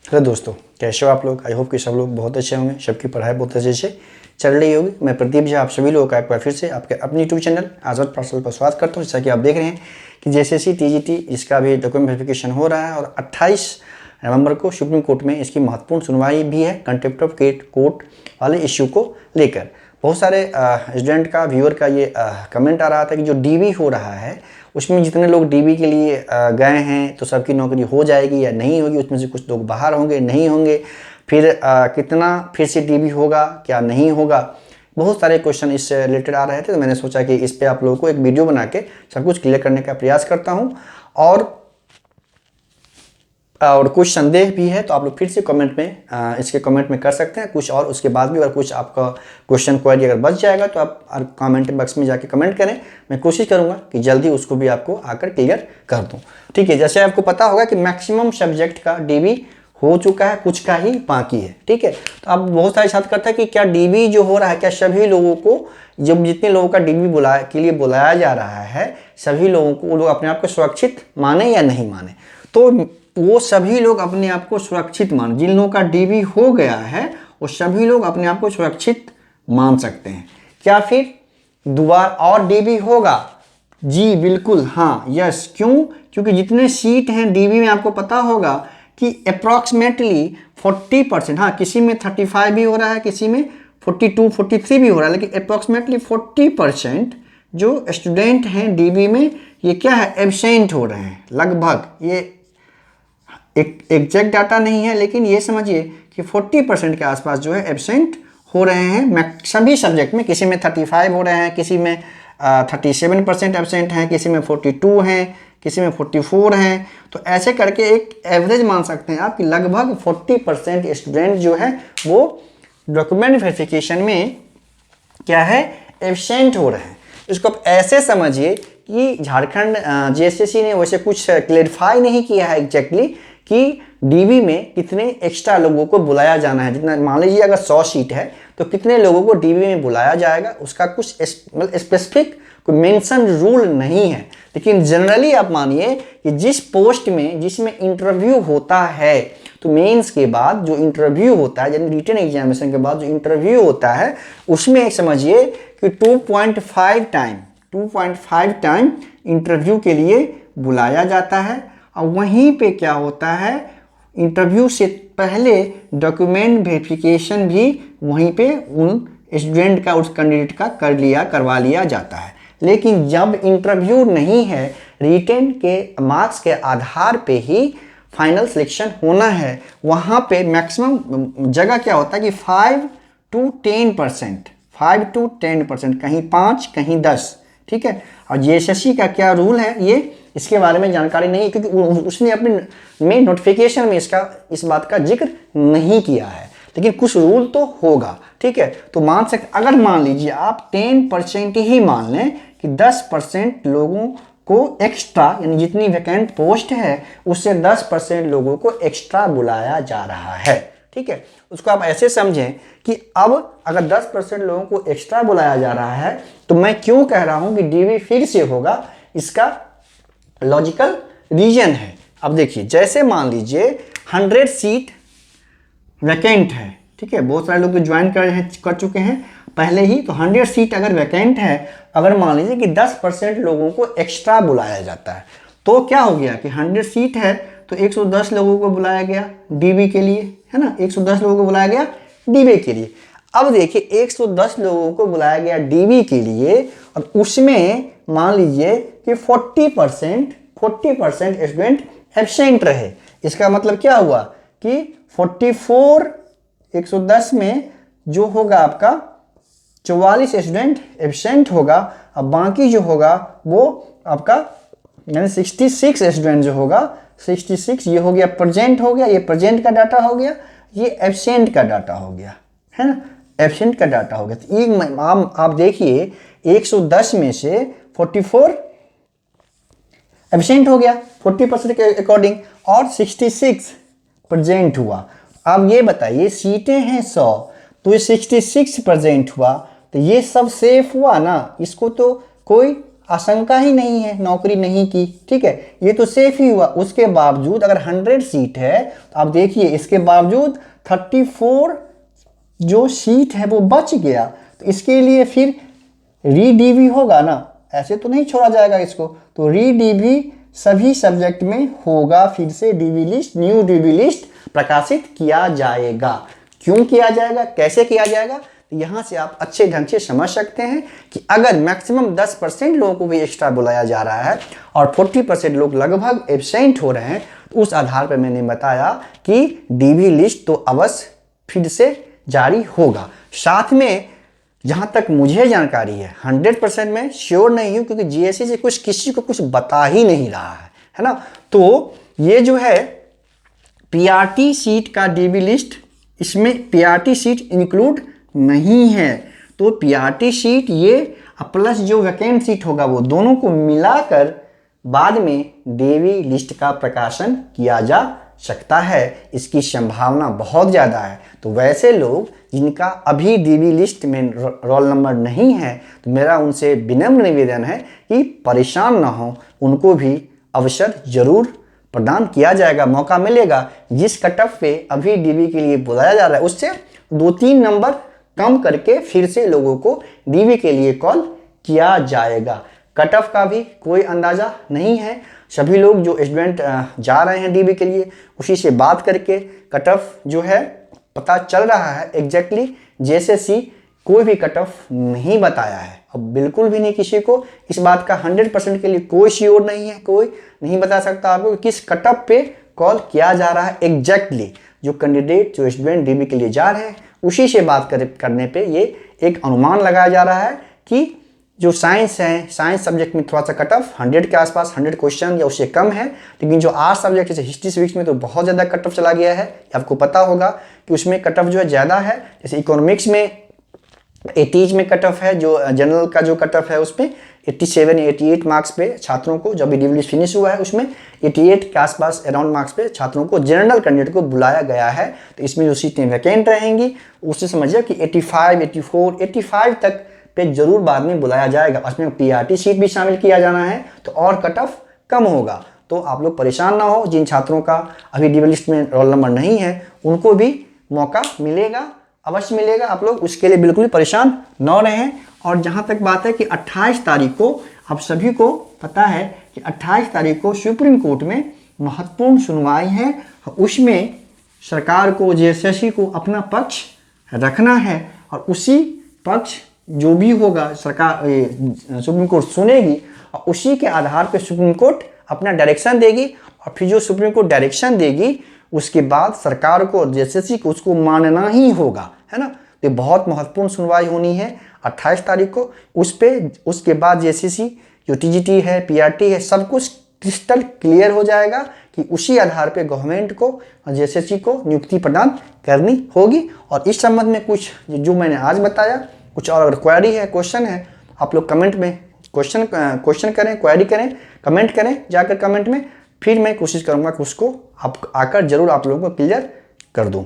Hello दोस्तों, कैसे हो आप लोग। आई होप कि सब लोग बहुत अच्छे होंगे, सबकी पढ़ाई बहुत अच्छे से चल रही होगी। मैं प्रदीप जी आप सभी लोगों का एक बार फिर से आपके अपने यूट्यूब चैनल आज़ाद पाठशाला पर स्वागत करता हूँ। जैसा कि आप देख रहे हैं कि JSSC TGT इसका भी डॉक्यूमेंट वेरिफिकेशन हो रहा है और 28 नवंबर को सुप्रीम कोर्ट में इसकी महत्वपूर्ण सुनवाई भी है कंटेम्प्ट ऑफ कोर्ट वाले इश्यू को लेकर। बहुत सारे स्टूडेंट का व्यूअर का ये कमेंट आ रहा था कि जो DB हो रहा है उसमें जितने लोग DB के लिए गए हैं तो सबकी नौकरी हो जाएगी या नहीं होगी, उसमें से कुछ लोग बाहर होंगे नहीं होंगे, फिर कितना फिर से DB होगा क्या नहीं होगा। बहुत सारे क्वेश्चन इससे रिलेटेड आ रहे थे, तो मैंने सोचा कि इस पे आप लोगों को एक वीडियो बना के सब कुछ क्लियर करने का प्रयास करता हूँ। और कुछ संदेह भी है तो आप लोग फिर से कमेंट में इसके कमेंट में कर सकते हैं कुछ, और उसके बाद भी अगर कुछ आपका क्वेश्चन क्वेरी अगर बच जाएगा तो आप कमेंट बॉक्स में जाके कमेंट करें। मैं कोशिश करूंगा कि जल्दी उसको भी आपको आकर क्लियर कर दूं। ठीक है, जैसे आपको पता होगा कि मैक्सिमम सब्जेक्ट का DB हो चुका है, कुछ का ही बाकी है। ठीक है, तो अब बहुत सारे छात्र करते हैं कि क्या DB जो हो रहा है क्या सभी लोगों को, जब जितने लोगों का DB के लिए बुलाया जा रहा है सभी लोगों को वो लोग अपने आप को सुरक्षित माने या नहीं माने। तो वो सभी लोग अपने आप को सुरक्षित मान, जिन लोगों का DB हो गया है वो सभी लोग अपने आप को सुरक्षित मान सकते हैं। क्या फिर दोबारा और DB होगा? जी बिल्कुल, हाँ, यस। क्यों? क्योंकि जितने सीट हैं DB में आपको पता होगा कि अप्रॉक्सीमेटली 40%, हाँ किसी में 35 भी हो रहा है, किसी में 42 43 भी हो रहा है, लेकिन अप्रॉक्सीमेटली 40% जो स्टूडेंट हैं DB में ये क्या है, एब्सेंट हो रहे हैं लगभग। ये एक एग्जैक्ट डाटा नहीं है, लेकिन ये समझिए कि 40% के आसपास जो है एब्सेंट हो रहे हैं सभी सब्जेक्ट में। किसी में 35 हो रहे हैं, किसी में 37% एब्सेंट हैं, किसी में 42 हैं, किसी में 44 हैं। तो ऐसे करके एक एवरेज मान सकते हैं आप कि लगभग 40% स्टूडेंट जो है वो डॉक्यूमेंट वेरिफिकेशन में क्या है, एब्सेंट हो रहे हैं। इसको आप ऐसे समझिए कि झारखंड JSSC ने वैसे कुछ क्लेरिफाई नहीं किया है एग्जैक्टली कि DB में कितने एक्स्ट्रा लोगों को बुलाया जाना है। जितना मान लीजिए अगर 100 सीट है तो कितने लोगों को DB में बुलाया जाएगा, उसका कुछ मतलब स्पेसिफिक कोई मेंशन रूल नहीं है। लेकिन जनरली आप मानिए कि जिस पोस्ट में जिसमें इंटरव्यू होता है, तो मेंस के बाद जो इंटरव्यू होता है यानी रिटन एग्जामिनेशन के बाद जो इंटरव्यू होता है उसमें एक समझिए कि 2.5 टाइम इंटरव्यू के लिए बुलाया जाता है। और वहीं पे क्या होता है, इंटरव्यू से पहले डॉक्यूमेंट वेरिफिकेशन भी वहीं पे उन स्टूडेंट का, उस कैंडिडेट का करवा लिया जाता है। लेकिन जब इंटरव्यू नहीं है, रिटन के मार्क्स के आधार पे ही फाइनल सिलेक्शन होना है, वहाँ पे मैक्सिमम जगह क्या होता है कि 5 to 10%, कहीं 5 कहीं 10। ठीक है, और JSSC का क्या रूल है ये इसके बारे में जानकारी नहीं है, क्योंकि उसने अपने में नोटिफिकेशन में इस बात का जिक्र नहीं किया है, लेकिन कुछ रूल तो होगा। ठीक है, तो मान सकते, अगर मान लीजिए आप 10% ही मान लें कि 10% लोगों को एक्स्ट्रा, यानी जितनी वैकेंट पोस्ट है उससे 10% लोगों को एक्स्ट्रा बुलाया जा रहा है। ठीक है, उसको आप ऐसे समझें कि अब अगर 10% लोगों को एक्स्ट्रा बुलाया जा रहा है तो मैं क्यों कह रहा हूं कि DB फिर से होगा, इसका लॉजिकल रीजन है। अब देखिए, जैसे मान लीजिए 100 सीट वैकेंट है। ठीक है, बहुत सारे लोग तो ज्वाइन कर चुके हैं पहले ही, तो 100 सीट अगर वैकेंट है, अगर मान लीजिए कि 10% लोगों को एक्स्ट्रा बुलाया जाता है, तो क्या हो गया कि 100 सीट है तो 110 लोगों को बुलाया गया DB के लिए, है ना, 110 लोगों को बुलाया गया DB के लिए। अब देखिए 110 लोगों को बुलाया गया DB के लिए और उसमें मान लीजिए कि 40% स्टूडेंट एब्सेंट रहे। इसका मतलब क्या हुआ कि 110 में जो होगा आपका 44 स्टूडेंट एब्सेंट होगा, अब बाकी जो होगा वो आपका यानी 66 स्टूडेंट जो होगा, 66 ये हो गया प्रेजेंट हो गया, ये प्रेजेंट का डाटा हो गया, ये एब्सेंट का डाटा हो गया, है ना, एब्सेंट का डाटा हो गया। तो एक आप देखिए 110 में से 44 एब्सेंट हो गया 40% के अकॉर्डिंग, और 66 प्रेजेंट हुआ। अब ये बताइए सीटें हैं 100, तो ये 66 प्रेजेंट हुआ, तो ये सब सेफ हुआ ना, इसको तो कोई आशंका ही नहीं है नौकरी नहीं की, ठीक है, ये तो सेफ ही हुआ। उसके बावजूद अगर 100 सीट है तो आप देखिए इसके बावजूद 34 जो सीट है वो बच गया, तो इसके लिए फिर रीडीवी होगा ना, ऐसे तो नहीं छोड़ा जाएगा इसको, तो रीडीवी सभी सब्जेक्ट में होगा। फिर से DV list, new DV list प्रकाशित किया जाएगा। क्यों किया जाएगा, कैसे किया जाएगा, तो यहाँ से आप अच्छे ढंग से समझ सकते हैं कि अगर मैक्सिमम 10% लोगों को भी एक्स्ट्रा बुलाया जा रहा है और 40% लोग लगभग एब्सेंट हो रहे हैं, तो उस आधार पर मैंने बताया कि डीवी लिस्ट तो अवश्य फिर से जारी होगा। साथ में जहाँ तक मुझे जानकारी है 100% मैं श्योर नहीं हूँ, क्योंकि जीएससी से कुछ किसी को कुछ बता ही नहीं रहा है ना, तो ये जो है पीआरटी सीट का डीवी लिस्ट, इसमें पीआरटी सीट इंक्लूड नहीं है, तो पीआरटी सीट ये प्लस जो वैकेंट सीट होगा वो दोनों को मिलाकर बाद में डीवी लिस्ट का प्रकाशन किया जा सकता है। इसकी संभावना बहुत ज़्यादा है। तो वैसे लोग जिनका अभी डीवी लिस्ट में रोल नंबर नहीं है, तो मेरा उनसे विनम्र निवेदन है कि परेशान ना हो, उनको भी अवसर जरूर प्रदान किया जाएगा, मौका मिलेगा। जिस कट ऑफ पे अभी डीवी के लिए बुलाया जा रहा है उससे 2-3 नंबर कम करके फिर से लोगों को डीवी के लिए कॉल किया जाएगा। कट ऑफ का भी कोई अंदाज़ा नहीं है, सभी लोग जो स्टूडेंट जा रहे हैं डीवी के लिए उसी से बात करके कट ऑफ जो है पता चल रहा है एग्जैक्टली। जेएसएससी कोई भी कट ऑफ नहीं बताया है, अब बिल्कुल भी नहीं, किसी को इस बात का 100% के लिए कोई श्योर नहीं है, कोई नहीं बता सकता आपको किस कट ऑफ पे कॉल किया जा रहा है एग्जैक्टली। जो कैंडिडेट जो स्टूडेंट डीवी के लिए जा रहे हैं उसी से बात करने पे ये एक अनुमान लगाया जा रहा है कि जो साइंस है, साइंस सब्जेक्ट में थोड़ा सा कट ऑफ 100 के आसपास, 100 क्वेश्चन या उससे कम है, लेकिन जो आर्ट्स सब्जेक्ट जैसे हिस्ट्री सिविक्स में तो बहुत ज़्यादा कट ऑफ चला गया है। आपको पता होगा कि उसमें कट ऑफ जो है ज़्यादा है। जैसे इकोनॉमिक्स में 80 में कट ऑफ है, जो जनरल का जो कट ऑफ है उसमें 87 या 88 मार्क्स पे छात्रों को, जब डीवी लिस्ट फिनिश हुआ है उसमें 88 के आसपास अराउंड मार्क्स पे छात्रों को जनरल कैंडिडेट को बुलाया गया है। तो इसमें जो सीटें वैकेंट रहेंगी उससे समझिए कि 85, 84, 85 तक पे जरूर बाद में बुलाया जाएगा। उसमें पीआरटी सीट भी शामिल किया जाना है तो और कट ऑफ कम होगा। तो आप लोग परेशान ना हो, जिन छात्रों का अभी डीवी लिस्ट में रोल नंबर नहीं है उनको भी मौका मिलेगा, अवश्य मिलेगा। आप लोग उसके लिए बिल्कुल परेशान न रहें। और जहाँ तक बात है कि 28 तारीख को आप सभी को पता है कि 28 तारीख को सुप्रीम कोर्ट में महत्वपूर्ण सुनवाई है, उसमें सरकार को, जेएसएससी को अपना पक्ष रखना है और उसी पक्ष जो भी होगा सरकार सुप्रीम कोर्ट सुनेगी और उसी के आधार पर सुप्रीम कोर्ट अपना डायरेक्शन देगी और फिर जो सुप्रीम कोर्ट डायरेक्शन देगी उसके बाद सरकार को, जेएसएससी को उसको मानना ही होगा, है ना। तो बहुत महत्वपूर्ण सुनवाई होनी है 28 तारीख को उस पे। उसके बाद जेएसएससी जो टीजीटी है, पीआरटी है, सब कुछ क्रिस्टल क्लियर हो जाएगा कि उसी आधार पे गवर्नमेंट को और जेएसएससी को नियुक्ति प्रदान करनी होगी। और इस संबंध में कुछ जो मैंने आज बताया, कुछ और अगर क्वेरी है, क्वेश्चन है, आप लोग कमेंट में क्वेश्चन करें, क्वेरी करें, कमेंट करें जाकर कमेंट में, फिर मैं कोशिश करूँगा कि उसको आप आकर जरूर आप लोगों को क्लियर कर दूँ।